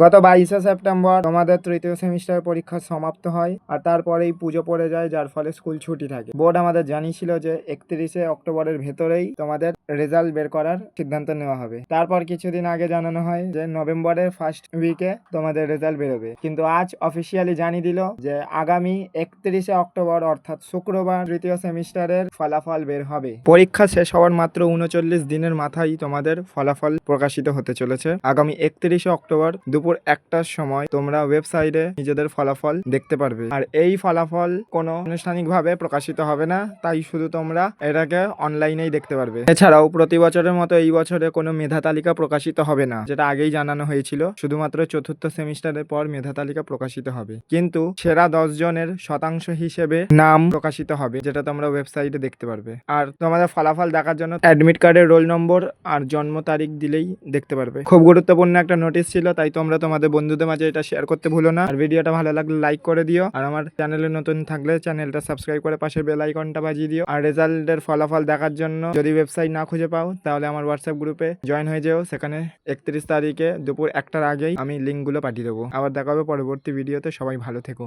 গত 22শে সেপ্টেম্বর তোমাদের তৃতীয় সেমিস্টার পরীক্ষা সমাপ্ত হয় আর তারপরেই পুজো পড়ে যায়, যার ফলে স্কুল ছুটি থাকে। বোর্ড আমাদের জানিয়েছিল যে 31শে অক্টোবরের ভেতরেই তোমাদের রেজাল্ট বের করার সিদ্ধান্ত নেওয়া হবে। তারপর কিছুদিন আগে জানানো হয় যে নভেম্বরের ফার্স্ট উইকে তোমাদের রেজাল্ট বেরোবে, কিন্তু আজ অফিসিয়ালি জানিয়ে দিল যে আগামী 31শে অক্টোবর অর্থাৎ শুক্রবার তৃতীয় সেমিস্টারের ফলাফল বের হবে। পরীক্ষা শেষ হওয়ার মাত্র 39 দিনের মাথায় তোমাদের ফলাফল প্রকাশিত হতে চলেছে। আগামী 31শে অক্টোবর দুপুর 1টার সময় তোমরা ওয়েবসাইটে নিজেদের ফলাফল দেখতে পারবে। আর এই ফলাফল কোনো আনুষ্ঠানিকভাবে প্রকাশিত হবে না, তাই শুধু তোমরা এটাকে অনলাইনেই দেখতে পারবে। এছাড়াও প্রতি বছরের মতো এই বছরে কোনো মেধা তালিকা প্রকাশিত হবে না, যেটা আগেই জানানো হয়েছিল। শুধুমাত্র চতুর্থ সেমিস্টারের পর মেধা তালিকা প্রকাশিত হবে, কিন্তু সেরা 10 জনের শতাংশ হিসেবে নাম প্রকাশিত হবে, যেটা তোমরা ওয়েবসাইটে দেখতে পারবে। আর তোমাদের ফলাফল দেখার জন্য অ্যাডমিট কার্ডের রোল নম্বর আর জন্ম তারিখ দিলেই দেখতে পারবে। খুব গুরুত্বপূর্ণ একটা নোটিশ ছিল, তাই তোমরা তোমাদের বন্ধুদের মাঝে এটা শেয়ার করতে ভুলো না। আর ভিডিওটা ভালো লাগলে লাইক করে দিও, আর আমার চ্যানেলে নতুন থাকলে চ্যানেলটা সাবস্ক্রাইব করে পাশে বেল আইকনটা বাজিয়ে দিও। আর রেজাল্টের ফলাফল দেখার জন্য যদি ওয়েবসাইট না খুঁজে পাও, তাহলে আমার হোয়াটসঅ্যাপ গ্রুপে জয়েন হয়ে যেও। সেখানে 31 তারিখে দুপুর 1টার আগেই আমি লিঙ্কগুলো পাঠিয়ে দেবো। আবার দেখা হবে পরবর্তী ভিডিওতে। সবাই ভালো থেকো।